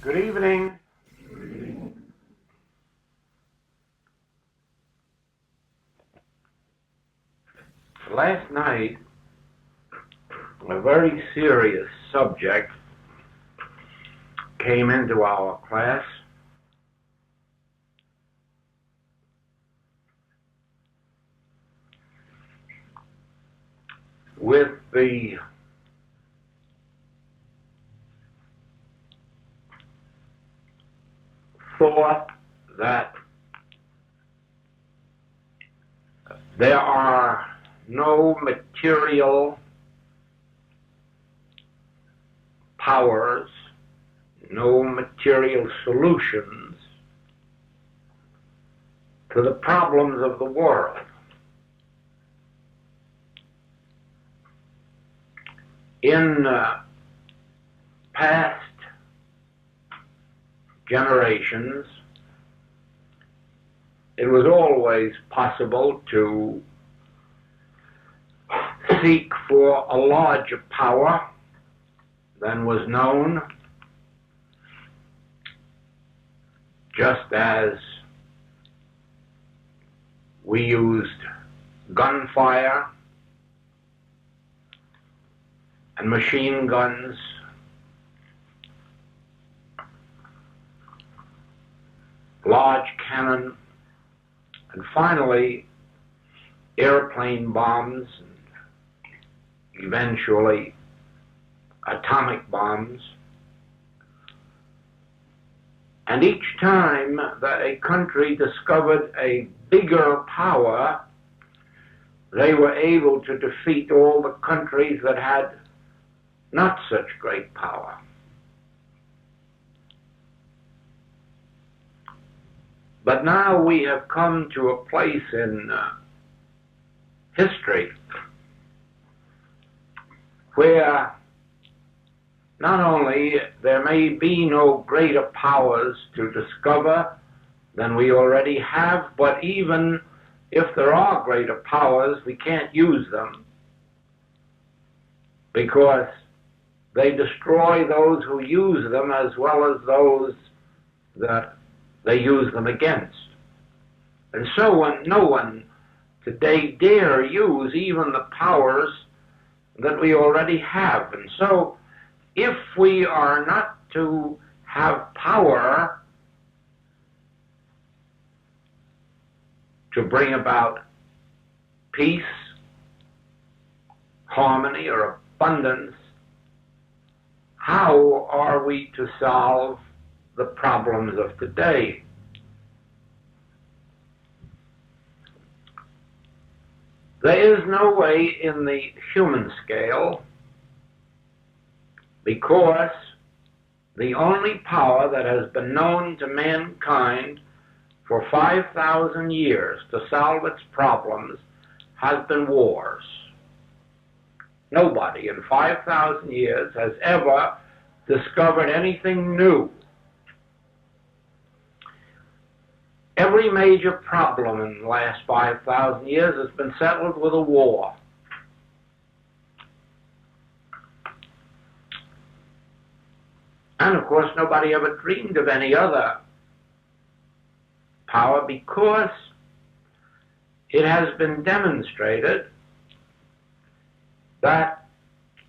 Good evening. Last night, a very serious subject came into our class. With the thought that there are no material powers, no material solutions to the problems of the world. In past generations, it was always possible to seek for a larger power than was known, just as we used gunfire and machine guns, large cannon, and finally airplane bombs, and eventually atomic bombs. And each time that a country discovered a bigger power, they were able to defeat all the countries that had not such great power. But now we have come to a place in history where not only there may be no greater powers to discover than we already have, but even if there are greater powers, we can't use them because they destroy those who use them as well as those that they use them against. And so no one today dare use even the powers that we already have. And so if we are not to have power to bring about peace, harmony, or abundance, how are we to solve the problems of today? There is no way in the human scale, because the only power that has been known to mankind for 5,000 years to solve its problems has been wars. Nobody in 5,000 years has ever discovered anything new. Every major problem in the last 5,000 years has been settled with a war. And of course, nobody ever dreamed of any other power because it has been demonstrated that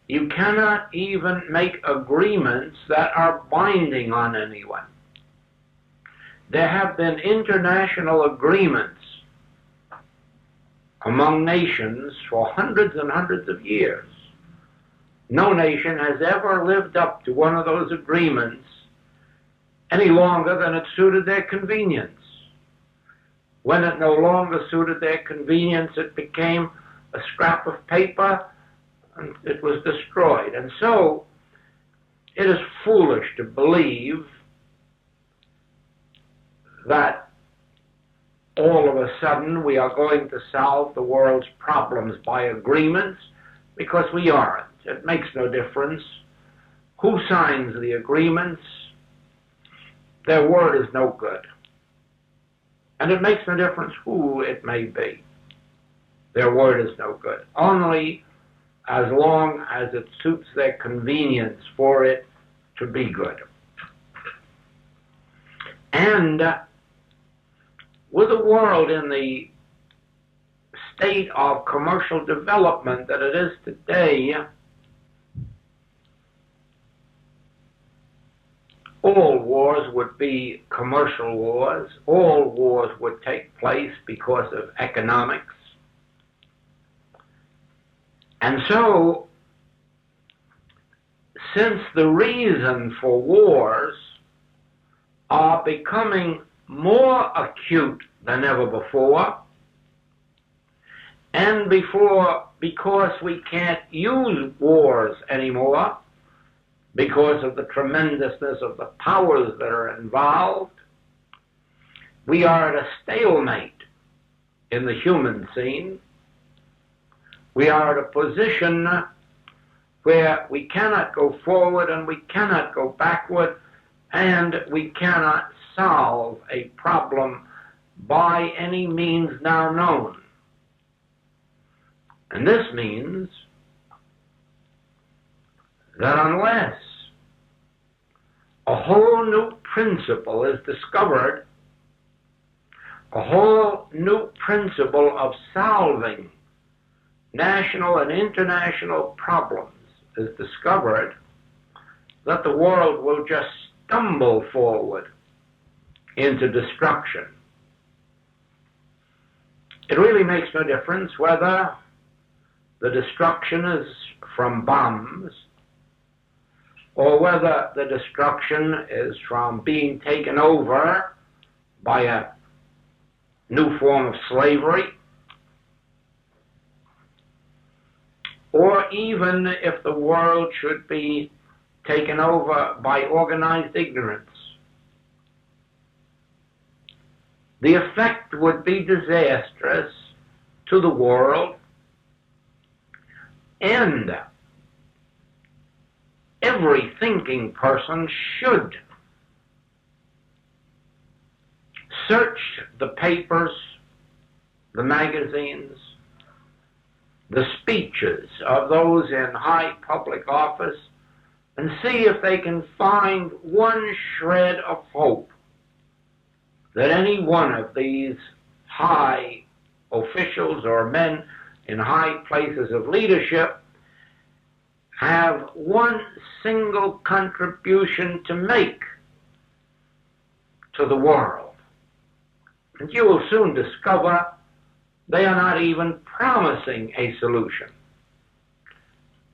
you cannot even make agreements that are binding on anyone. There have been international agreements among nations for hundreds and hundreds of years. No nation has ever lived up to one of those agreements any longer than it suited their convenience. When it no longer suited their convenience, it became a scrap of paper and it was destroyed. And so it is foolish to believe that all of a sudden we are going to solve the world's problems by agreements, because we aren't. It makes no difference who signs the agreements. Their word is no good. And it makes no difference who it may be. Their word is no good. Only as long as it suits their convenience for it to be good. And with the world in the state of commercial development that it is today, all wars would be commercial wars. All wars would take place because of economics. And so, since the reason for wars are becoming more acute than ever before, and because we can't use wars anymore, because of the tremendousness of the powers that are involved, we are at a stalemate in the human scene. We are at a position where we cannot go forward and we cannot go backward, and we cannot solve a problem by any means now known. And this means that unless a whole new principle is discovered, a whole new principle of solving national and international problems is discovered, that the world will just stumble forward into destruction. It really makes no difference whether the destruction is from bombs or whether the destruction is from being taken over by a new form of slavery, or even if the world should be taken over by organized ignorance. The effect would be disastrous to the world, and every thinking person should search the papers, the magazines, the speeches of those in high public office, and see if they can find one shred of hope that any one of these high officials or men in high places of leadership have one single contribution to make to the world. And you will soon discover they are not even promising a solution.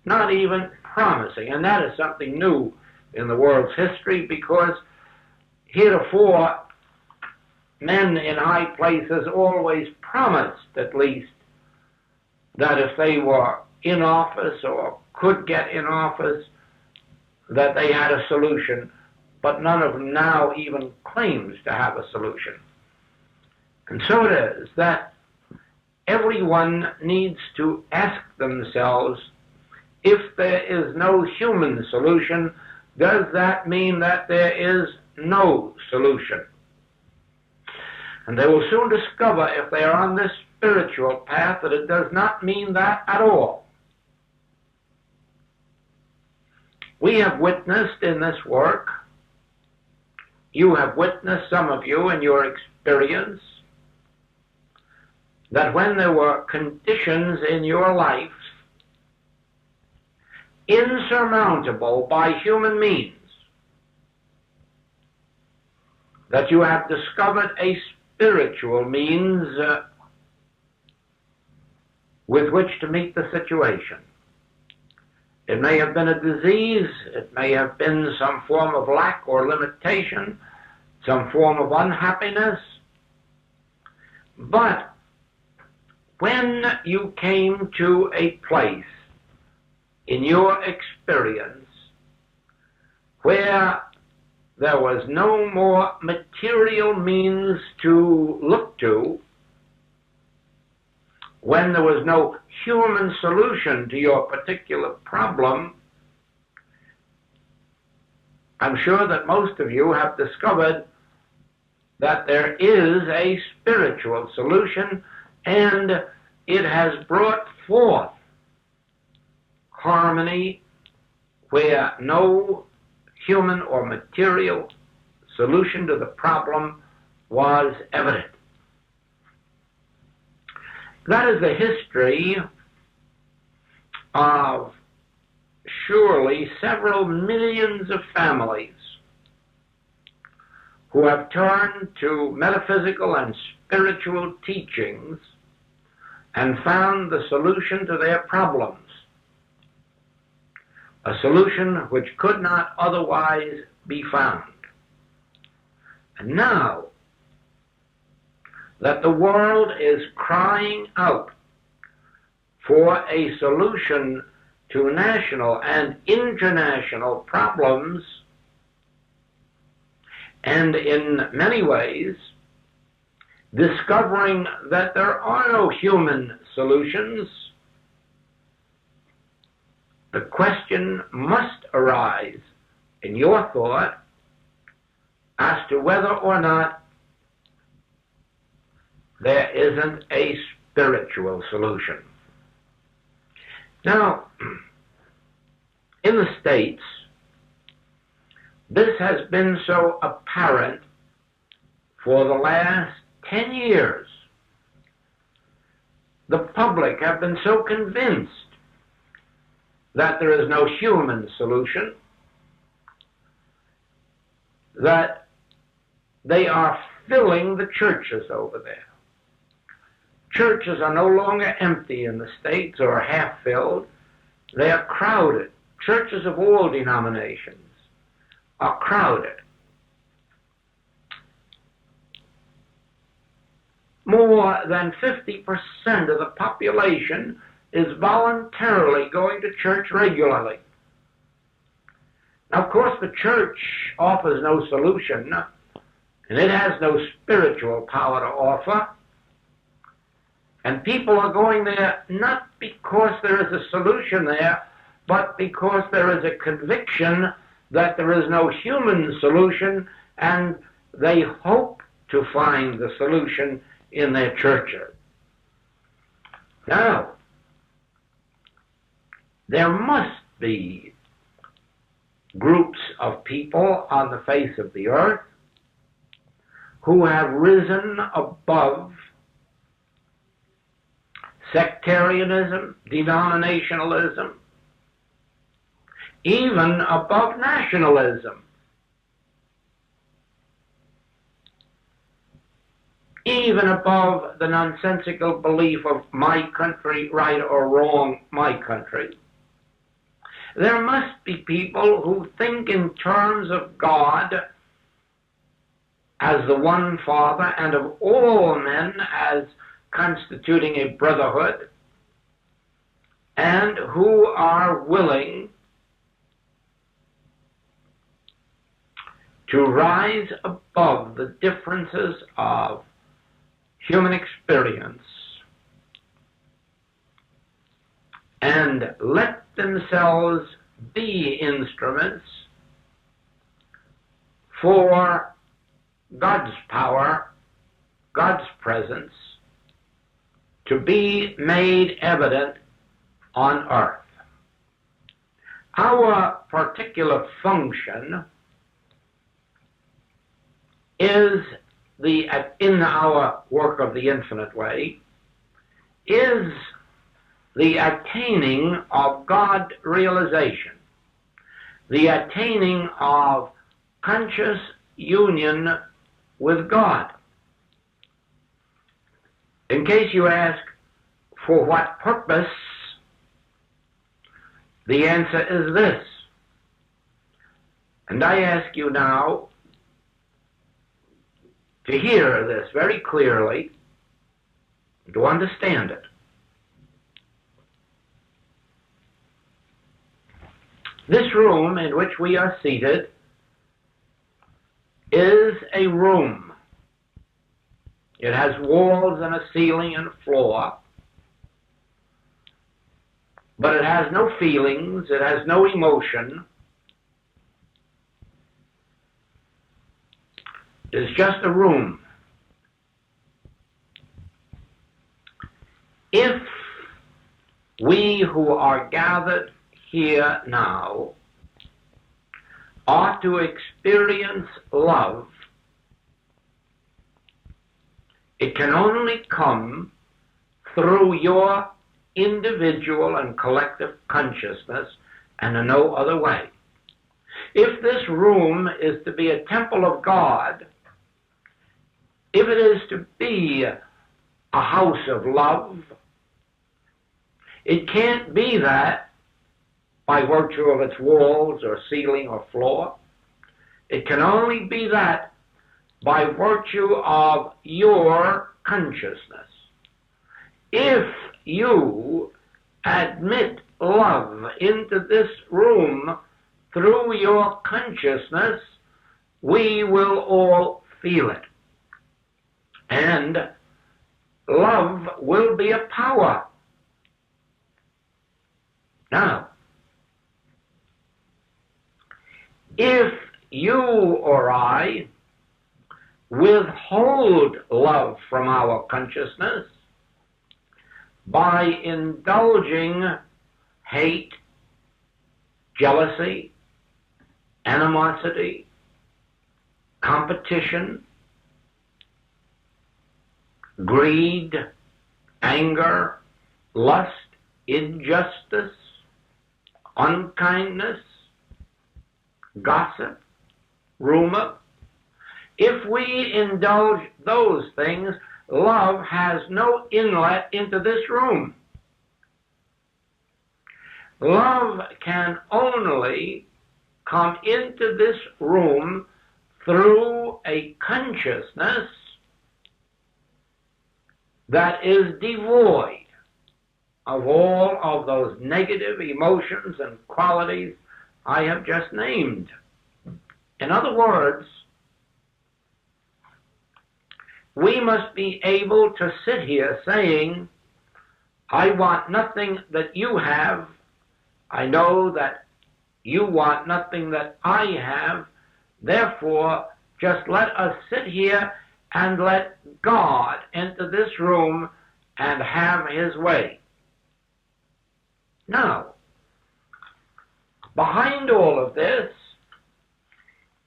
Not even promising. And that is something new in the world's history, because heretofore men in high places always promised, at least, that if they were in office or could get in office, that they had a solution, but none of them now even claims to have a solution. And so it is that everyone needs to ask themselves, if there is no human solution, does that mean that there is no solution? And they will soon discover, if they are on this spiritual path, that it does not mean that at all. We have witnessed in this work, you have witnessed, some of you in your experience, that when there were conditions in your life insurmountable by human means, that you have discovered a spiritual means with which to meet the situation. It may have been a disease, it may have been some form of lack or limitation, some form of unhappiness, but when you came to a place in your experience where there was no more material means to look to, when there was no human solution to your particular problem, I'm sure that most of you have discovered that there is a spiritual solution, and it has brought forth harmony where no human or material solution to the problem was evident. That is the history of surely several millions of families who have turned to metaphysical and spiritual teachings and found the solution to their problems, a solution which could not otherwise be found. And now that the world is crying out for a solution to national and international problems, and in many ways discovering that there are no human solutions, the question must arise in your thought as to whether or not there isn't a spiritual solution. Now, in the States, this has been so apparent for the last 10 years. The public have been so convinced that there is no human solution that they are filling the churches over there. Churches are no longer empty in the States or half filled. They are crowded. Churches of all denominations are crowded. More than 50% of the population is voluntarily going to church regularly. Now, of course, the church offers no solution, and it has no spiritual power to offer. And people are going there not because there is a solution there, but because there is a conviction that there is no human solution, and they hope to find the solution in their churches. Now, there must be groups of people on the face of the earth who have risen above sectarianism, denominationalism, even above nationalism, even above the nonsensical belief of my country, right or wrong, my country. There must be people who think in terms of God as the one Father and of all men as constituting a brotherhood, and who are willing to rise above the differences of human experience and let themselves be instruments for God's power, God's presence, to be made evident on earth. Our particular function is in our work of the infinite way, is the attaining of God realization, the attaining of conscious union with God. In case you ask, for what purpose? The answer is this. And I ask you now to hear this very clearly, to understand it. This room in which we are seated is a room. It has walls and a ceiling and a floor, but it has no feelings, it has no emotion. It's just a room. If we who are gathered here now are to experience love, it can only come through your individual and collective consciousness and in no other way. If this room is to be a temple of God, if it is to be a house of love, it can't be that by virtue of its walls or ceiling or floor. It can only be that by virtue of your consciousness. If you admit love into this room through your consciousness, we will all feel it. And love will be a power. Now, if you or I withhold love from our consciousness by indulging hate, jealousy, animosity, competition, greed, anger, lust, injustice, unkindness, gossip, rumor. If we indulge those things, love has no inlet into this room. Love can only come into this room through a consciousness that is devoid of all of those negative emotions and qualities I have just named. In other words, we must be able to sit here saying, I want nothing that you have. I know that you want nothing that I have. Therefore, just let us sit here and let God enter this room and have his way. Now, behind all of this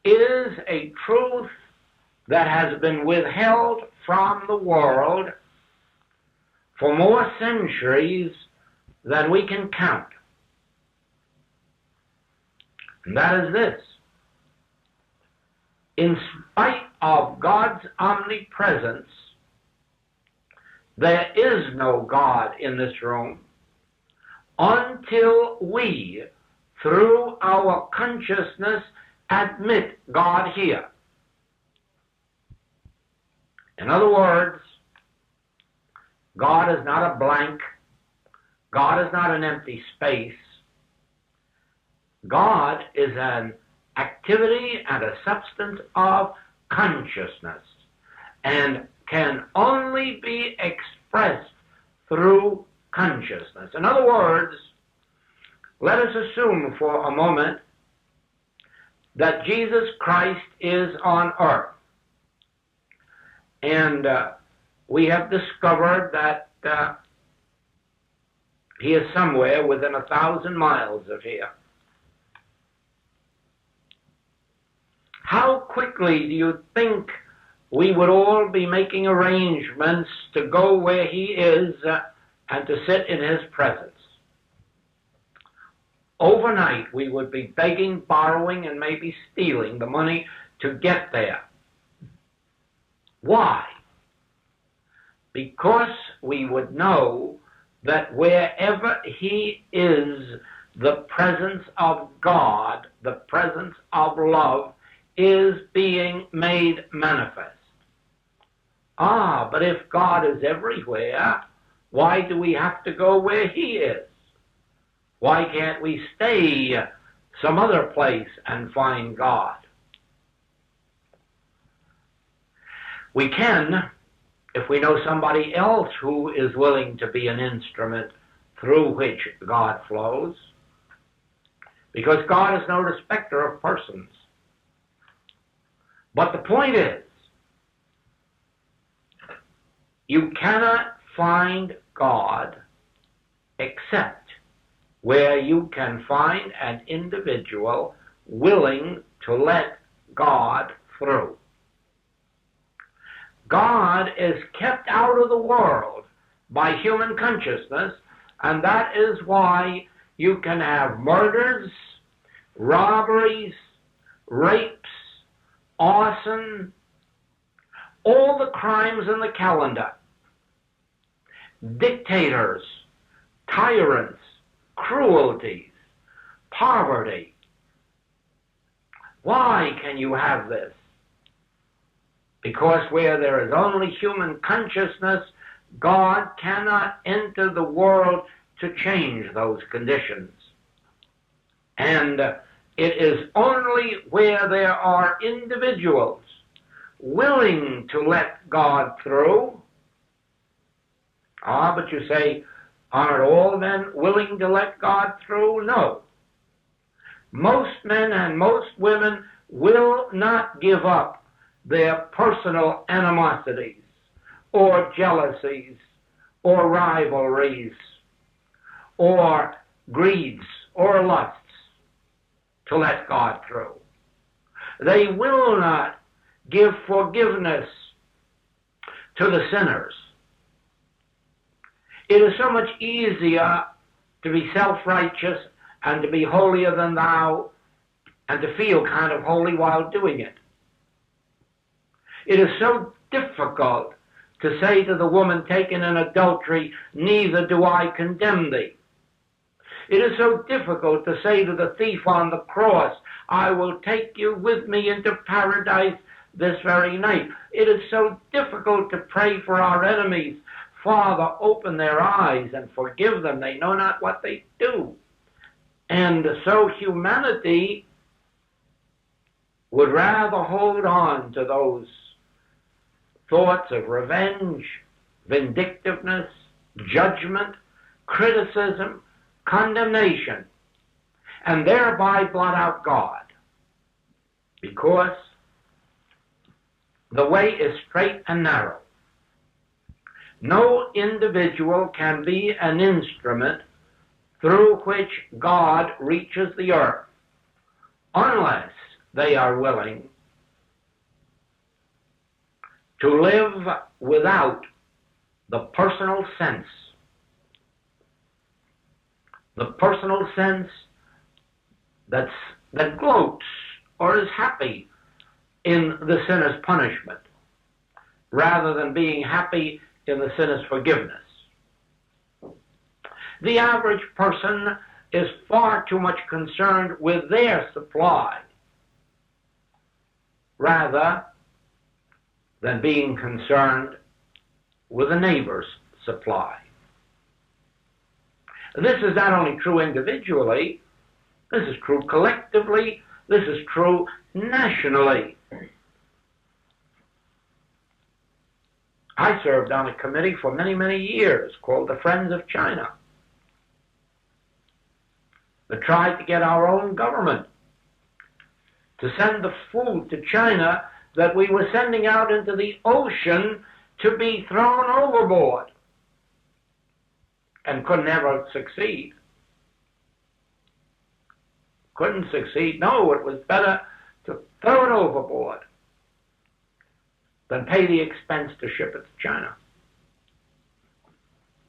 is a truth that has been withheld from the world for more centuries than we can count. And that is this. In spite of God's omnipresence, there is no God in this room until we, through our consciousness, admit God here. In other words, God is not a blank. God is not an empty space. God is an activity and a substance of consciousness and can only be expressed through consciousness. In other words, let us assume for a moment that Jesus Christ is on earth. And we have discovered that he is somewhere within 1,000 miles of here. How quickly do you think we would all be making arrangements to go where he is and to sit in his presence? Overnight, we would be begging, borrowing, and maybe stealing the money to get there. Why? Because we would know that wherever he is, the presence of God, the presence of love, is being made manifest. But if God is everywhere, why do we have to go where he is? Why can't we stay some other place and find God? We can, if we know somebody else who is willing to be an instrument through which God flows, because God is no respecter of persons. But the point is, you cannot find God except where you can find an individual willing to let God through. God is kept out of the world by human consciousness, and that is why you can have murders, robberies, rapes, arson, all the crimes in the calendar, dictators, tyrants, cruelties, poverty. Why can you have this? Because where there is only human consciousness, God cannot enter the world to change those conditions. And it is only where there are individuals willing to let God through. But you say, aren't all men willing to let God through? No. Most men and most women will not give up their personal animosities or jealousies or rivalries or greeds or lusts to let God through. They will not give forgiveness to the sinners. It is so much easier to be self-righteous and to be holier than thou and to feel kind of holy while doing it. It is so difficult to say to the woman taken in adultery, neither do I condemn thee. It is so difficult to say to the thief on the cross, I will take you with me into paradise this very night. It is so difficult to pray for our enemies, Father, open their eyes and forgive them. They know not what they do. And so humanity would rather hold on to those thoughts of revenge, vindictiveness, judgment, criticism, condemnation, and thereby blot out God. Because the way is straight and narrow. No individual can be an instrument through which God reaches the earth unless they are willing to live without the personal sense that gloats or is happy in the sinner's punishment, rather than being happy in the sinner's forgiveness. The average person is far too much concerned with their supply, rather than being concerned with a neighbor's supply. This is not only true individually, this is true collectively, this is true nationally. I served on a committee for many, many years called the Friends of China that tried to get our own government to send the food to China that we were sending out into the ocean to be thrown overboard, and could never succeed. Couldn't succeed. No, it was better to throw it overboard than pay the expense to ship it to China,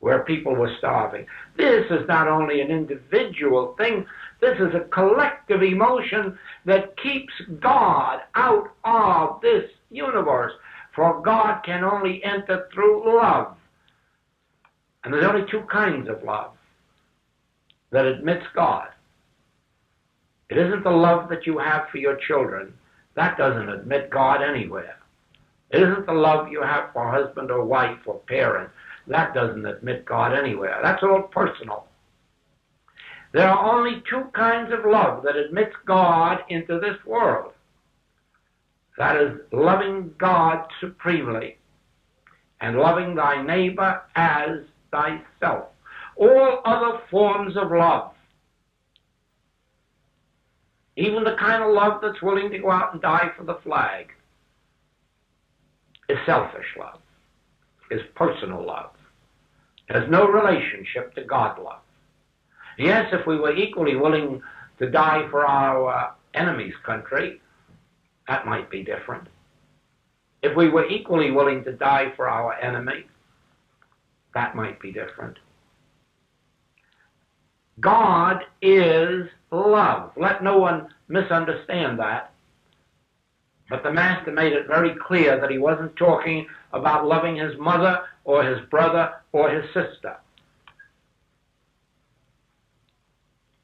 where people were starving. This is not only an individual thing, this is a collective emotion that keeps God out of this universe, for God can only enter through love. And there's only two kinds of love that admits God. It isn't the love that you have for your children. That doesn't admit God anywhere. It isn't the love you have for husband or wife or parent. That doesn't admit God anywhere. That's all personal. There are only two kinds of love that admits God into this world. That is loving God supremely and loving thy neighbor as thyself. All other forms of love, even the kind of love that's willing to go out and die for the flag, is selfish love, is personal love. It has no relationship to God love. Yes, if we were equally willing to die for our enemy's country, that might be different. If we were equally willing to die for our enemy, that might be different. God is love. Let no one misunderstand that. But the Master made it very clear that he wasn't talking about loving his mother or his brother or his sister.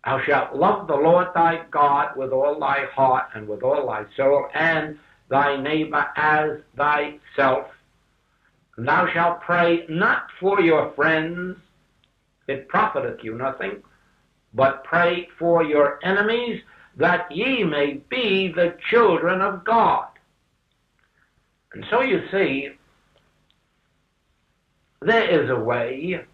Thou shalt love the Lord thy God with all thy heart and with all thy soul, and thy neighbor as thyself. And thou shalt pray not for your friends, it profiteth you nothing, but pray for your enemies, that ye may be the children of God. And so you see, there is a way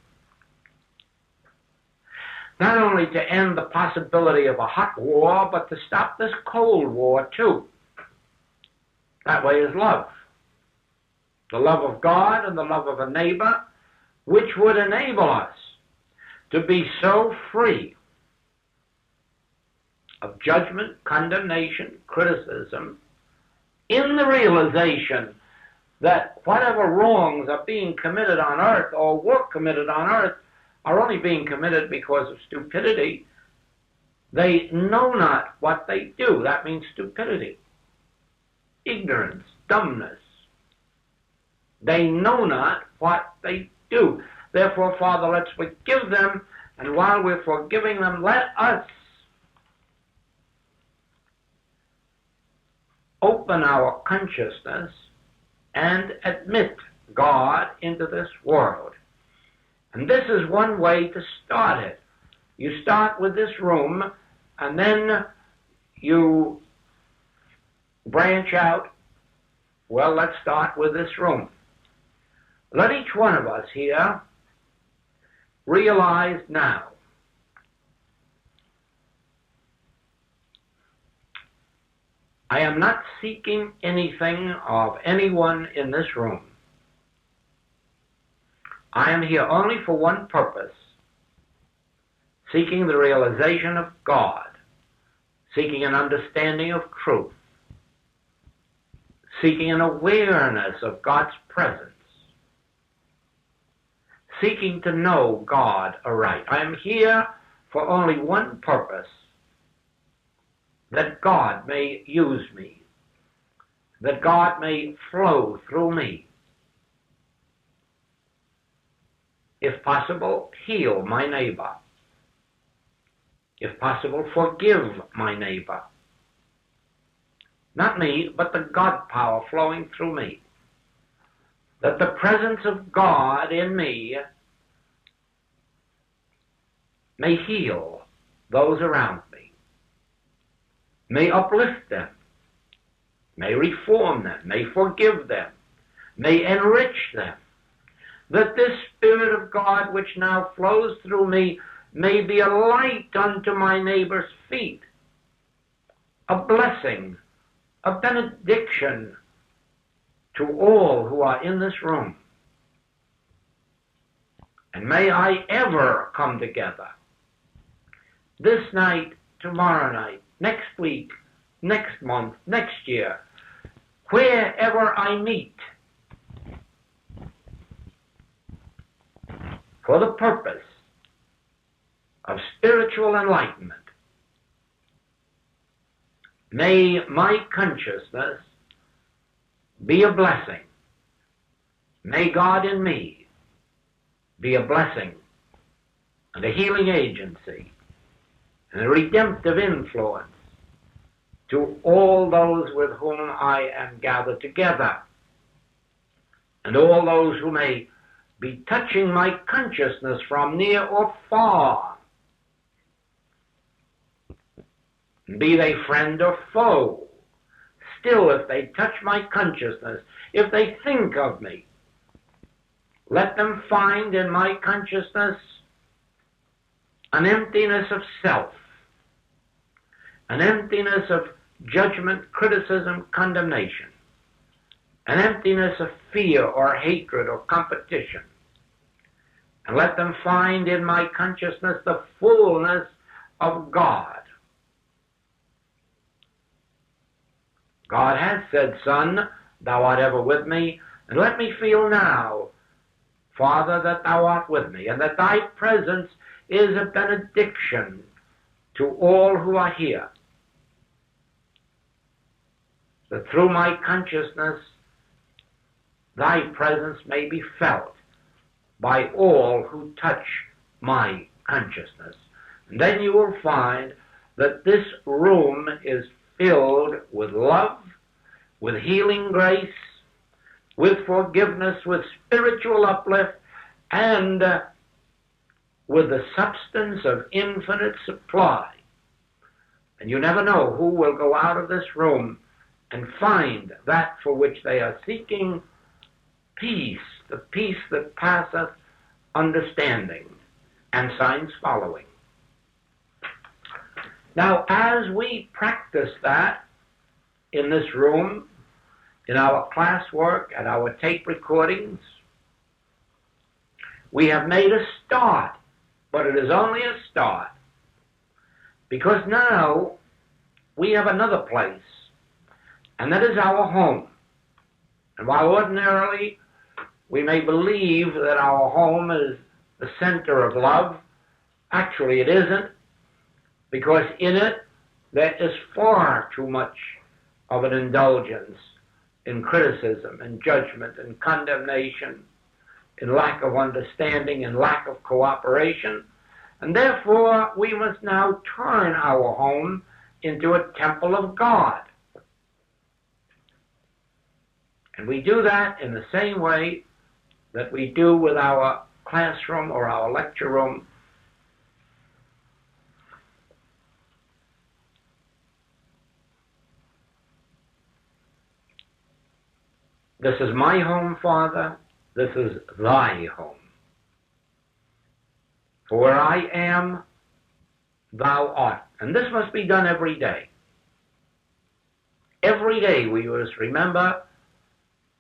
not only to end the possibility of a hot war, but to stop this cold war too. That way is love. The love of God and the love of a neighbor, which would enable us to be so free of judgment, condemnation, criticism, in the realization that whatever wrongs are being committed on earth or were committed on earth are only being committed because of stupidity. They know not what they do. That means stupidity, ignorance, dumbness. They know not what they do. Therefore, Father, let's forgive them, and while we're forgiving them, let us open our consciousness and admit God into this world. And this is one way to start it. You start with this room, and then you branch out. Well, let's start with this room. Let each one of us here realize now I am not seeking anything of anyone in this room. I am here only for one purpose, seeking the realization of God, seeking an understanding of truth, seeking an awareness of God's presence, seeking to know God aright. I am here for only one purpose, that God may use me, that God may flow through me. If possible, heal my neighbor. If possible, forgive my neighbor. Not me, but the God power flowing through me. That the presence of God in me may heal those around me, may uplift them, may reform them, may forgive them, may enrich them. That this Spirit of God which now flows through me may be a light unto my neighbor's feet, a blessing, a benediction to all who are in this room. And may I ever come together, this night, tomorrow night, next week, next month, next year, wherever I meet, for the purpose of spiritual enlightenment. May my consciousness be a blessing. May God in me be a blessing and a healing agency and a redemptive influence to all those with whom I am gathered together, and all those who may be touching my consciousness from near or far, be they friend or foe. Still, if they touch my consciousness, if they think of me, let them find in my consciousness an emptiness of self, an emptiness of judgment, criticism, condemnation, an emptiness of fear or hatred or competition. And let them find in my consciousness the fullness of God. God has said, Son, thou art ever with me, and let me feel now, Father, that thou art with me, and that thy presence is a benediction to all who are here, that through my consciousness thy presence may be felt by all who touch my consciousness. And then you will find that this room is filled with love, with healing grace, with forgiveness, with spiritual uplift, and with the substance of infinite supply. And you never know who will go out of this room and find that for which they are seeking, peace, the peace that passeth understanding, and signs following. Now, as we practice that in this room, in our classwork, and our tape recordings, we have made a start, but it is only a start, because now we have another place, and that is our home. And while ordinarily we may believe that our home is the center of love, actually it isn't, because in it there is far too much of an indulgence in criticism and judgment and condemnation, in lack of understanding and lack of cooperation. And therefore we must now turn our home into a temple of God. And we do that in the same way that we do with our classroom or our lecture room. This is my home, Father. This is thy home. For where I am, thou art. And this must be done every day. Every day we must remember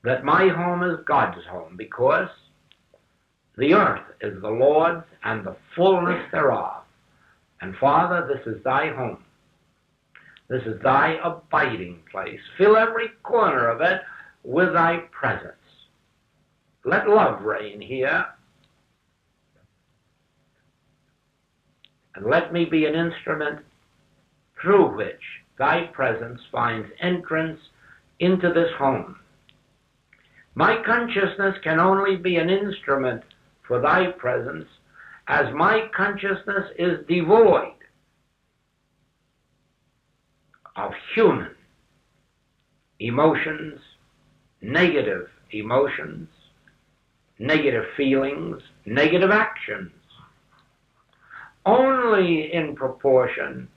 that my home is God's home, because the earth is the Lord's and the fullness thereof. And Father, this is thy home. This is thy abiding place. Fill every corner of it with thy presence. Let love reign here. And let me be an instrument through which thy presence finds entrance into this home. My consciousness can only be an instrument for thy presence as my consciousness is devoid of human emotions, negative emotions, negative feelings, negative actions. Only in proportion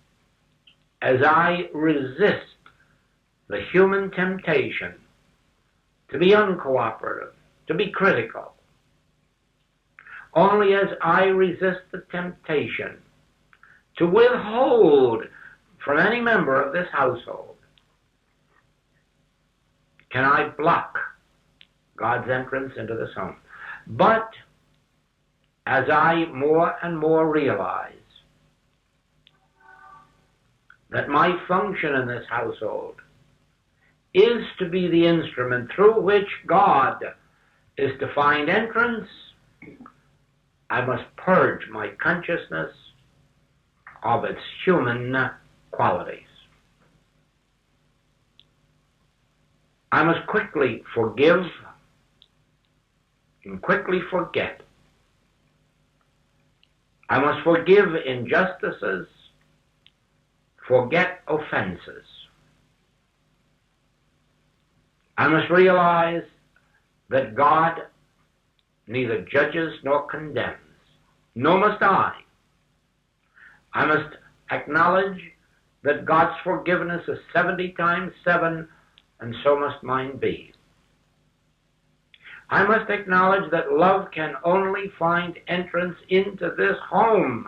as I resist the human temptation to be uncooperative, to be critical, only as I resist the temptation to withhold from any member of this household can I block God's entrance into this home. But as I more and more realize that my function in this household is to be the instrument through which God is to find entrance, I must purge my consciousness of its human qualities. I must quickly forgive and quickly forget. I must forgive injustices, forget offenses. I must realize that God neither judges nor condemns, nor must I. I must acknowledge that God's forgiveness is 70 times 7, and so must mine be. I must acknowledge that love can only find entrance into this home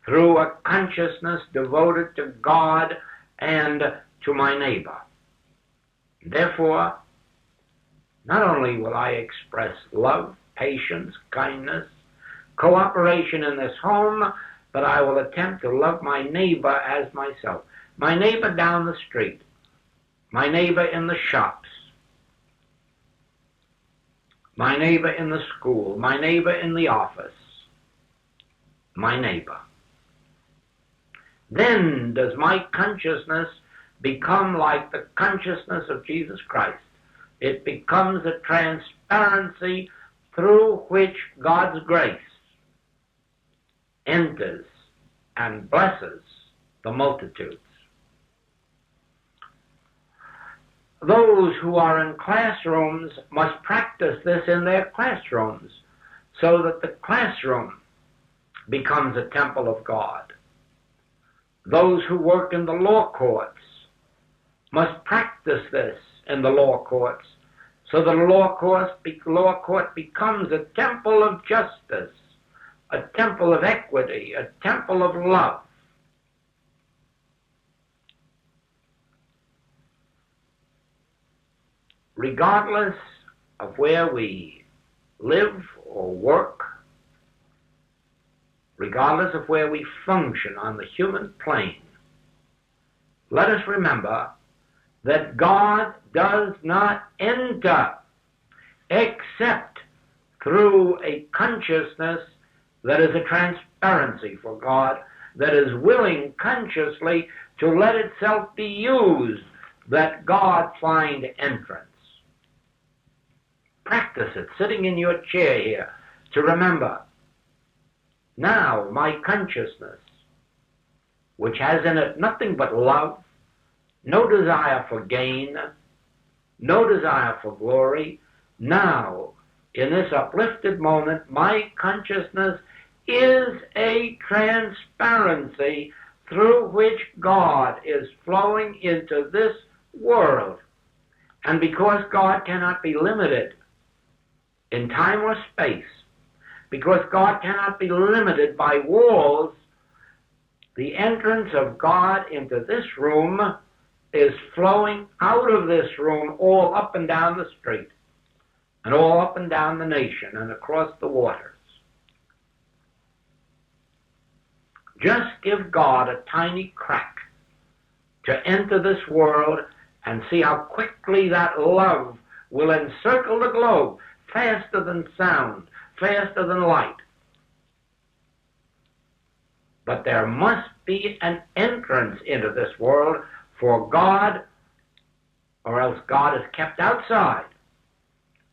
through a consciousness devoted to God and to my neighbor. Therefore, not only will I express love, patience, kindness, cooperation in this home, but I will attempt to love my neighbor as myself. My neighbor down the street, my neighbor in the shops, my neighbor in the school, my neighbor in the office, my neighbor. Then does my consciousness become like the consciousness of Jesus Christ. It becomes a transparency through which God's grace enters and blesses the multitudes. Those who are in classrooms must practice this in their classrooms so that the classroom becomes a temple of God. Those who work in the law courts must practice this in the law courts so that the law court becomes a temple of justice, a temple of equity, a temple of love. Regardless of where we live or work, regardless of where we function on the human plane, let us remember that God does not enter except through a consciousness that is a transparency for God, that is willing consciously to let itself be used, that God find entrance. Practice it, sitting in your chair here, to remember, now my consciousness, which has in it nothing but love, no desire for gain, no desire for glory, now, in this uplifted moment, my consciousness is a transparency through which God is flowing into this world. And because God cannot be limited in time or space, because God cannot be limited by walls, the entrance of God into this room is flowing out of this room all up and down the street, and all up and down the nation, and across the waters. Just give God a tiny crack to enter this world and see how quickly that love will encircle the globe, faster than sound, faster than light. But there must be an entrance into this world for God, or else God is kept outside.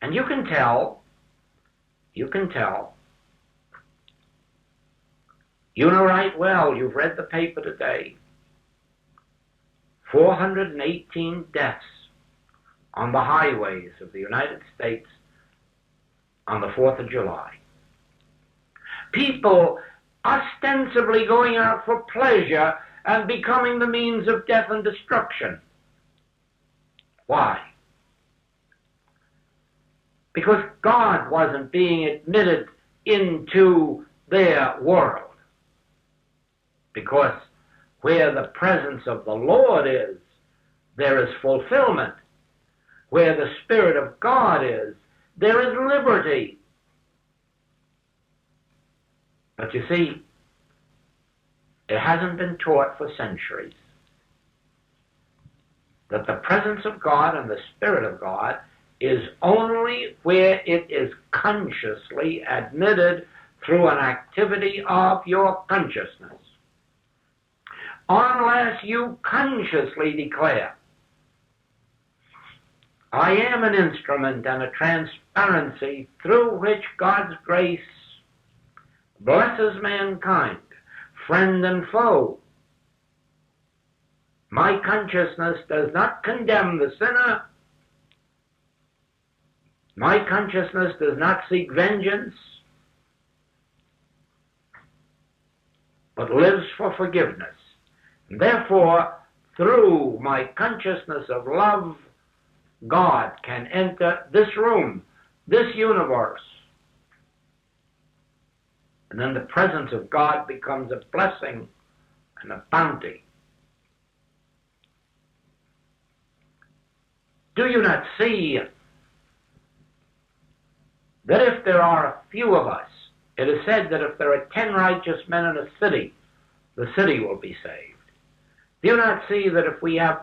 And you can tell, you know right well, you've read the paper today, 418 deaths on the highways of the United States on the 4th of July. People ostensibly going out for pleasure and becoming the means of death and destruction. Why? Because God wasn't being admitted into their world. Because where the presence of the Lord is, there is fulfillment. Where the Spirit of God is, there is liberty. But you see, it hasn't been taught for centuries that the presence of God and the Spirit of God is only where it is consciously admitted through an activity of your consciousness. Unless you consciously declare, I am an instrument and a transparency through which God's grace blesses mankind, friend and foe. My consciousness does not condemn the sinner. My consciousness does not seek vengeance, but lives for forgiveness. And therefore, through my consciousness of love, God can enter this room, this universe. And then the presence of God becomes a blessing and a bounty. Do you not see that if there are a few of us, it is said that if there are 10 righteous men in a city, the city will be saved. Do you not see that if we have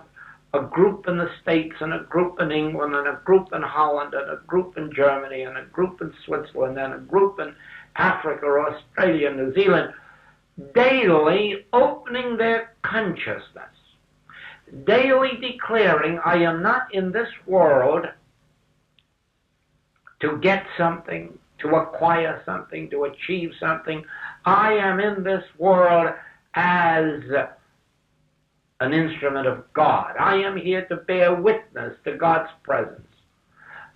a group in the States and a group in England and a group in Holland and a group in Germany and a group in Switzerland and a group in Africa or Australia, New Zealand, daily opening their consciousness, daily declaring, I am not in this world to get something, to acquire something, to achieve something. I am in this world as an instrument of God. I am here to bear witness to God's presence.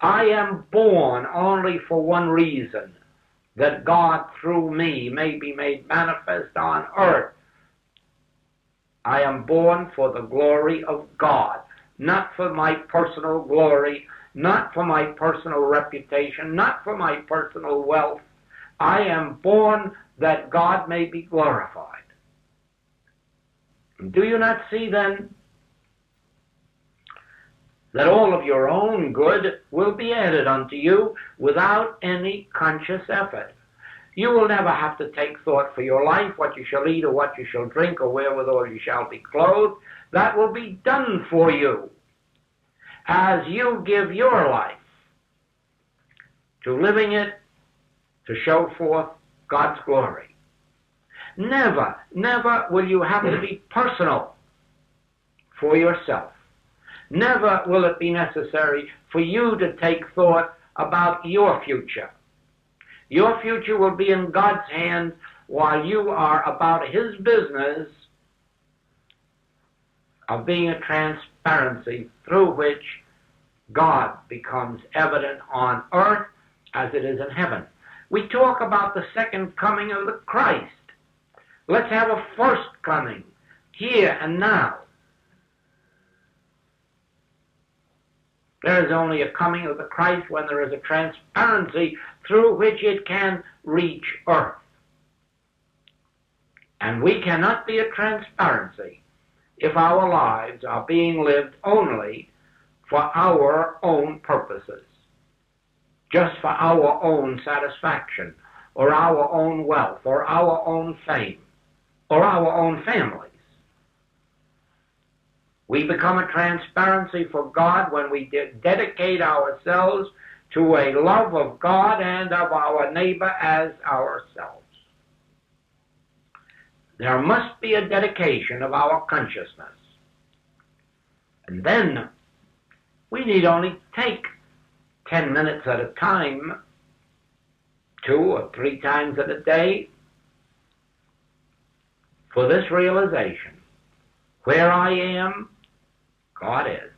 I am born only for one reason, that God through me may be made manifest on earth. I am born for the glory of God, not for my personal glory, not for my personal reputation, not for my personal wealth. I am born that God may be glorified. Do you not see then that all of your own good will be added unto you without any conscious effort? You will never have to take thought for your life, what you shall eat or what you shall drink or wherewithal you shall be clothed. That will be done for you as you give your life to living it to show forth God's glory. Never, never will you have to be personal for yourself. Never will it be necessary for you to take thought about your future. Your future will be in God's hands while you are about His business of being a transparency through which God becomes evident on earth as it is in heaven. We talk about the second coming of the Christ. Let's have a first coming, here and now. There is only a coming of the Christ when there is a transparency through which it can reach earth. And we cannot be a transparency if our lives are being lived only for our own purposes, just for our own satisfaction, or our own wealth, or our own fame, or our own families. We become a transparency for God when we dedicate ourselves to a love of God and of our neighbor as ourselves. There must be a dedication of our consciousness. And then we need only take 10 minutes at a time, 2 or 3 times at a day, for this realization. Where I am, God is.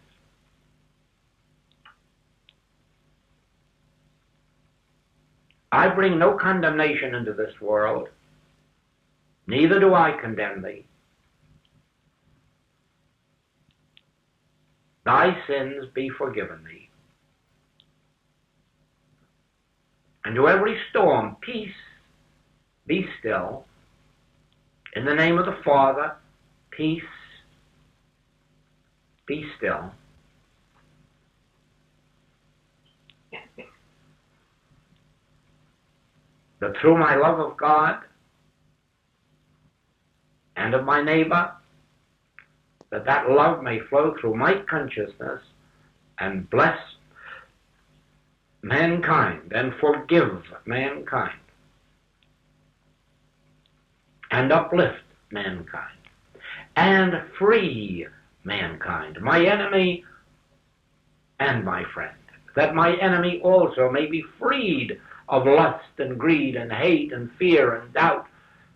I bring no condemnation into this world, neither do I condemn thee. Thy sins be forgiven thee. And to every storm, peace, be still. In the name of the Father, peace, be still. That through my love of God and of my neighbor, that love may flow through my consciousness and bless mankind and forgive mankind and uplift mankind and free mankind, my enemy and my friend, that my enemy also may be freed of lust and greed and hate and fear and doubt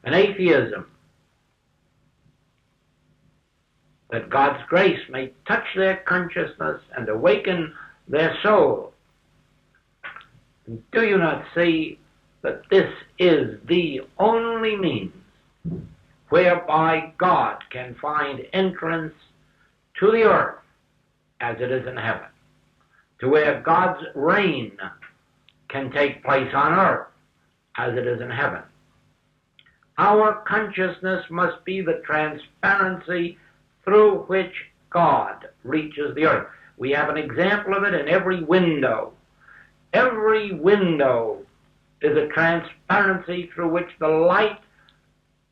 and atheism, that God's grace may touch their consciousness and awaken their soul. And do you not see that this is the only means whereby God can find entrance to the earth as it is in heaven, to where God's reign can take place on earth as it is in heaven? Our consciousness must be the transparency through which God reaches the earth. We have an example of it in every window. Every window is a transparency through which the light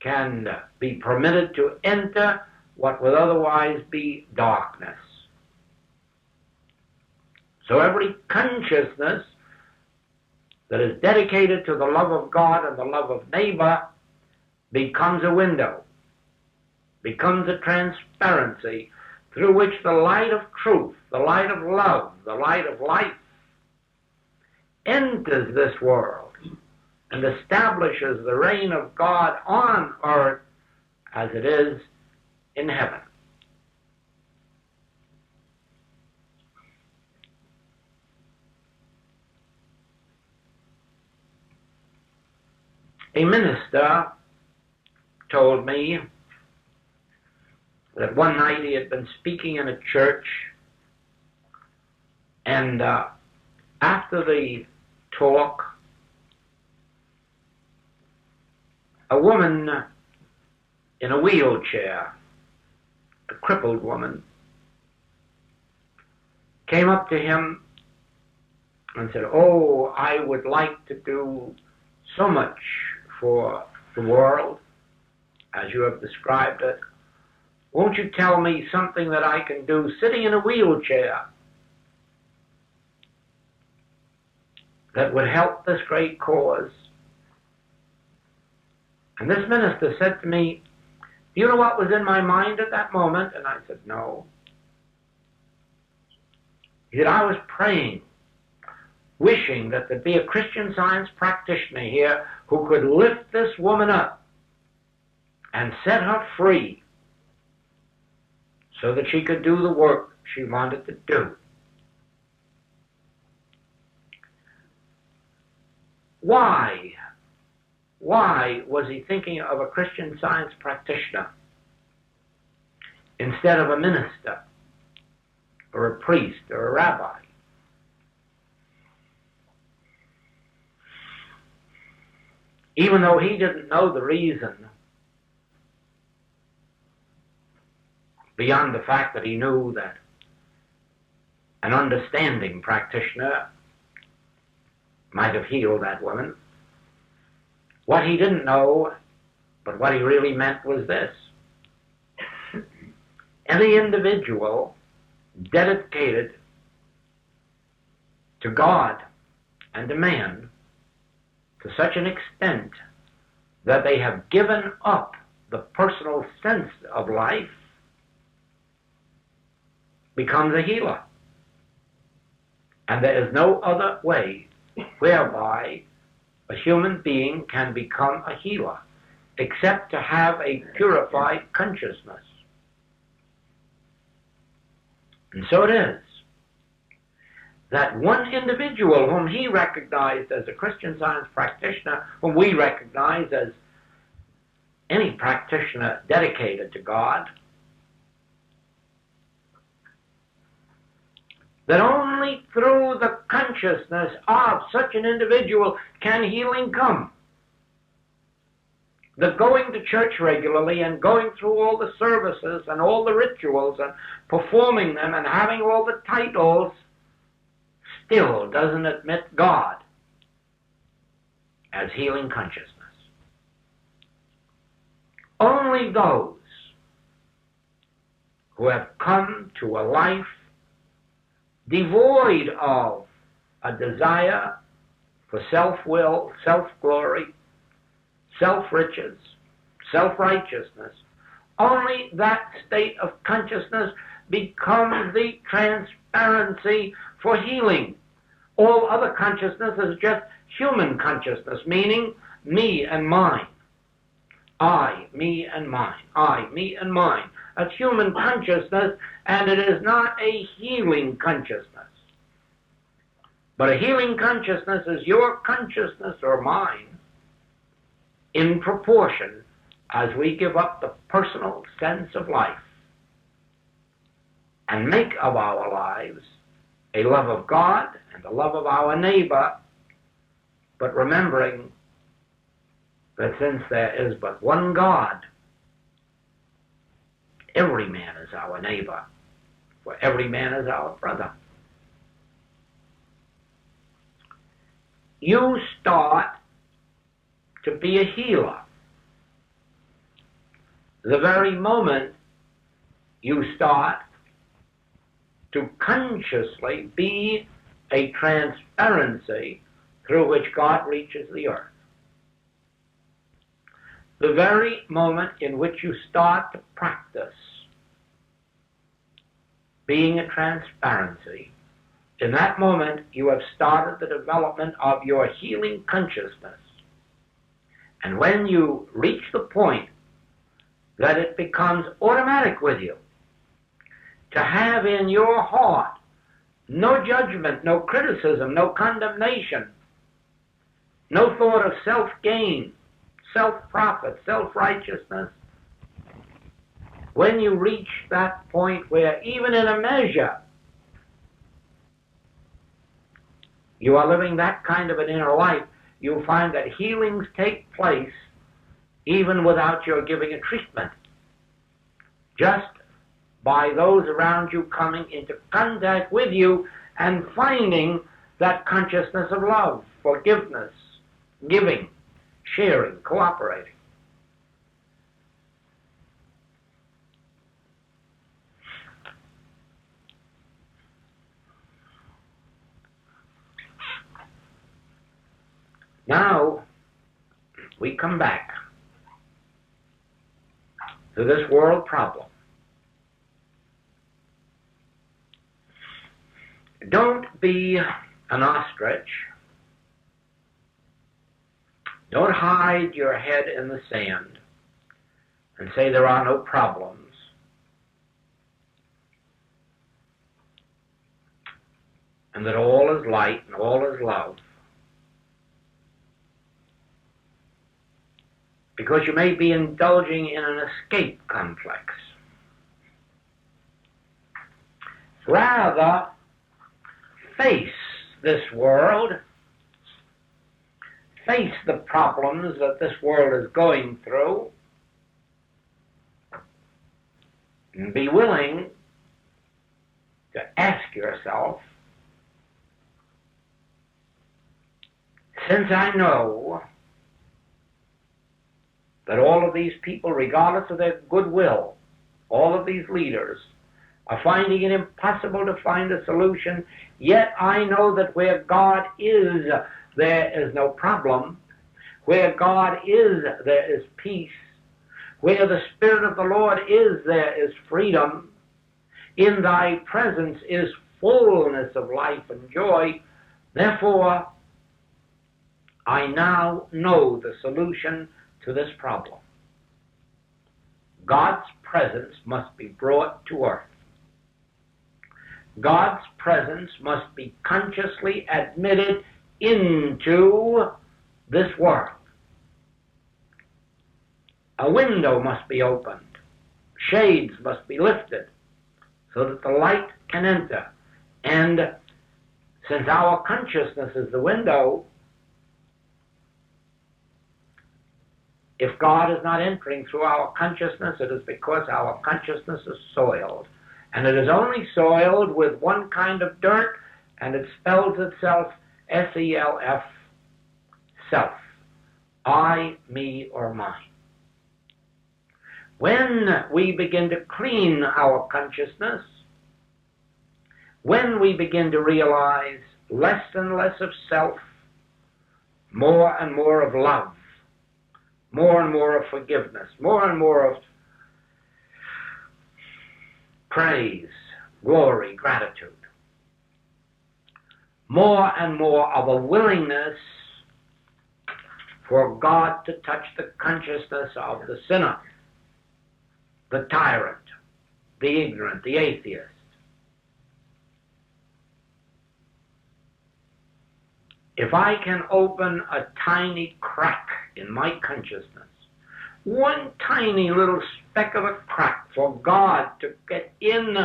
can be permitted to enter what would otherwise be darkness. So every consciousness that is dedicated to the love of God and the love of neighbor becomes a window, becomes a transparency through which the light of truth, the light of love, the light of life enters this world and establishes the reign of God on earth as it is in heaven. A minister told me that one night he had been speaking in a church, and after the talk, a woman in a wheelchair, a crippled woman, came up to him and said, "Oh, I would like to do so much for the world, as you have described it. Won't you tell me something that I can do sitting in a wheelchair that would help this great cause?" And this minister said to me, "Do you know what was in my mind at that moment?" And I said, "No." He said, "I was praying, wishing that there'd be a Christian Science practitioner here who could lift this woman up and set her free so that she could do the work she wanted to do." Why was he thinking of a Christian Science practitioner instead of a minister or a priest or a rabbi? Even though he didn't know the reason, beyond the fact that he knew that an understanding practitioner might have healed that woman, what he didn't know, but what he really meant was this: any individual dedicated to God and to man to such an extent that they have given up the personal sense of life becomes a healer. And there is no other way whereby a human being can become a healer except to have a purified consciousness. And so it is that one individual whom he recognized as a Christian Science practitioner, whom we recognize as any practitioner dedicated to God, that only through the consciousness of such an individual can healing come. That going to church regularly and going through all the services and all the rituals and performing them and having all the titles still doesn't admit God as healing consciousness. Only those who have come to a life devoid of a desire for self-will, self-glory, self-riches, self-righteousness, only that state of consciousness becomes the transparency for healing. All other consciousness is just human consciousness, meaning me and mine. I, me and mine. I, me and mine. That's human consciousness, and it is not a healing consciousness. But a healing consciousness is your consciousness or mine in proportion as we give up the personal sense of life and make of our lives a love of God and a love of our neighbor, but remembering that since there is but one God, every man is our neighbor, for every man is our brother. You start to be a healer the very moment you start to consciously be a transparency through which God reaches the earth. The very moment in which you start to practice being a transparency, in that moment you have started the development of your healing consciousness. And when you reach the point that it becomes automatic with you to have in your heart no judgment, no criticism, no condemnation, no thought of self-gain, self-profit, self-righteousness, when you reach that point where even in a measure you are living that kind of an inner life, you'll find that healings take place even without your giving a treatment. Just by those around you coming into contact with you and finding that consciousness of love, forgiveness, giving, sharing, cooperating. Now, we come back to this world problem. Don't be an ostrich. Don't hide your head in the sand and say there are no problems. And that all is light and all is love. Because you may be indulging in an escape complex. Rather, face this world, face the problems that this world is going through, and be willing to ask yourself, since I know that all of these people, regardless of their goodwill, all of these leaders, are finding it impossible to find a solution, yet I know that where God is, there is no problem. Where God is, there is peace. Where the Spirit of the Lord is, there is freedom. In thy presence is fullness of life and joy. Therefore, I now know the solution to this problem. God's presence must be brought to earth. God's presence must be consciously admitted into this world. A window must be opened. Shades must be lifted so that the light can enter. And since our consciousness is the window, if God is not entering through our consciousness, it is because our consciousness is soiled. And it is only soiled with one kind of dirt, and it spells itself S-E-L-F, self. I, me, or mine. When we begin to clean our consciousness, when we begin to realize less and less of self, more and more of love, more and more of forgiveness, more and more of praise, glory, gratitude, more and more of a willingness for God to touch the consciousness of the sinner, the tyrant, the ignorant, the atheist. If I can open a tiny crack in my consciousness, one tiny little speck of a crack for God to get in,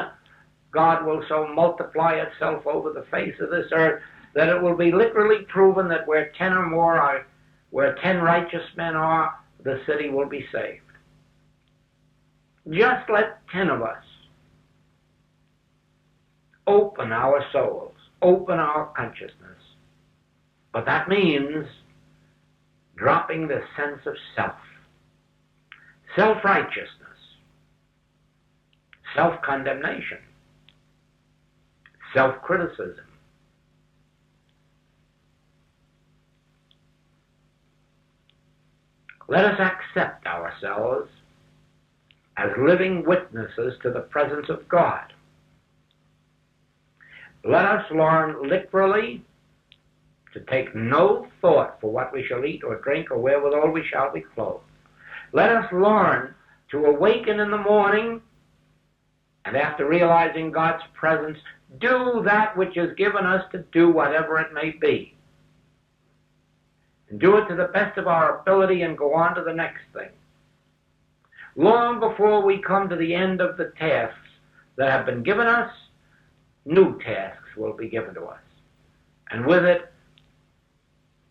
God will so multiply itself over the face of this earth that it will be literally proven that where 10 or more are, where 10 righteous men are, the city will be saved. Just let 10 of us open our souls, open our consciousness. But that means dropping the sense of self, self-righteousness, self-condemnation, self-criticism, Let us accept ourselves as living witnesses to the presence of God. Let us learn literally to take no thought for what we shall eat or drink or wherewithal we shall be clothed. Let us learn to awaken in the morning and after realizing God's presence, do that which is given us to do, whatever it may be. And do it to the best of our ability and go on to the next thing. Long before we come to the end of the tasks that have been given us, new tasks will be given to us. And with it,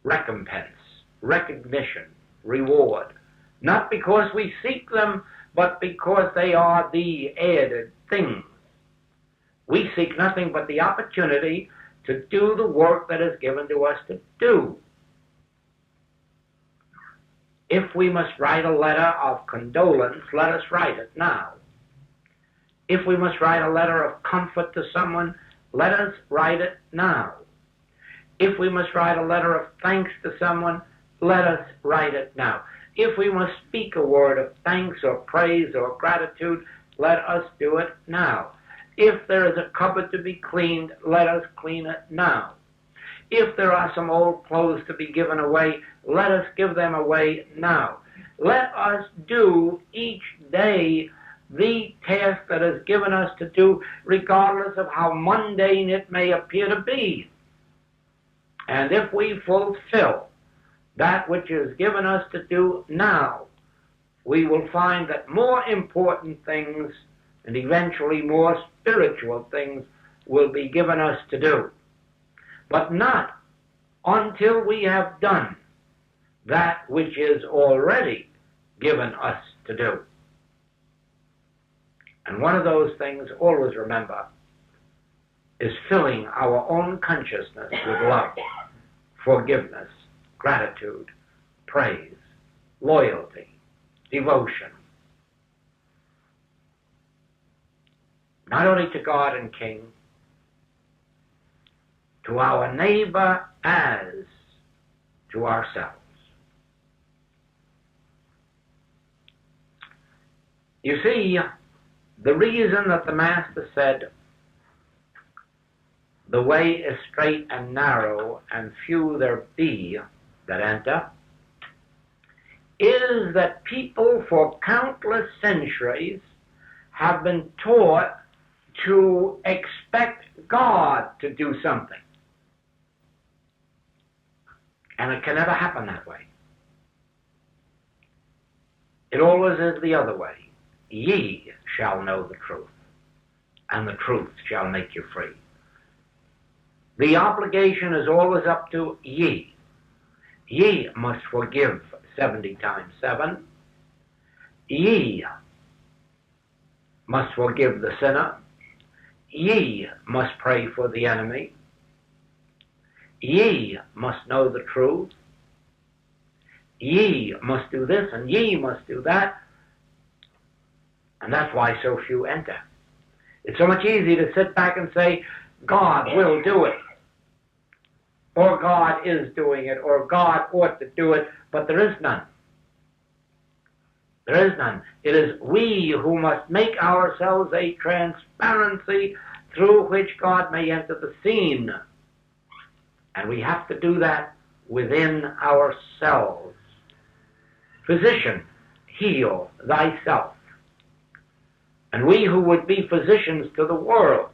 recompense, recognition, reward. Not because we seek them, but because they are the added things. We seek nothing but the opportunity to do the work that is given to us to do. If we must write a letter of condolence, let us write it now. If we must write a letter of comfort to someone, let us write it now. If we must write a letter of thanks to someone, let us write it now. If we must speak a word of thanks or praise or gratitude, let us do it now. If there is a cupboard to be cleaned, let us clean it now. If there are some old clothes to be given away, let us give them away now. Let us do each day the task that is given us to do, regardless of how mundane it may appear to be. And if we fulfill that which is given us to do now, we will find that more important things and eventually more spiritual things will be given us to do. But not until we have done that which is already given us to do. And one of those things, always remember, is filling our own consciousness with love, forgiveness, gratitude, praise, loyalty, devotion. Not only to God and King, to our neighbor as to ourselves. You see, the reason that the Master said, the way is straight and narrow, and few there be that enter, is that people for countless centuries have been taught to expect God to do something. And it can never happen that way. It always is the other way. Ye shall know the truth, and the truth shall make you free. The obligation is always up to ye. Ye must forgive 70 times 7. Ye must forgive the sinner. Ye must pray for the enemy. Ye must know the truth. Ye must do this and ye must do that. And that's why so few enter. It's so much easier to sit back and say, God will do it, or God is doing it, or God ought to do it, but there is none. There is none. It is we who must make ourselves a transparency through which God may enter the scene. And we have to do that within ourselves. Physician, heal thyself. And we who would be physicians to the world,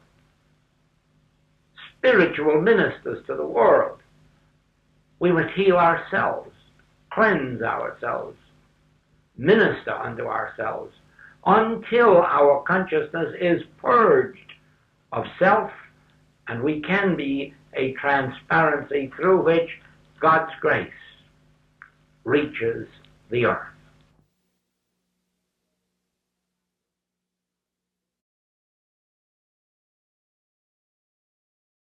spiritual ministers to the world, we must heal ourselves, cleanse ourselves, minister unto ourselves, until our consciousness is purged of self, and we can be a transparency through which God's grace reaches the earth.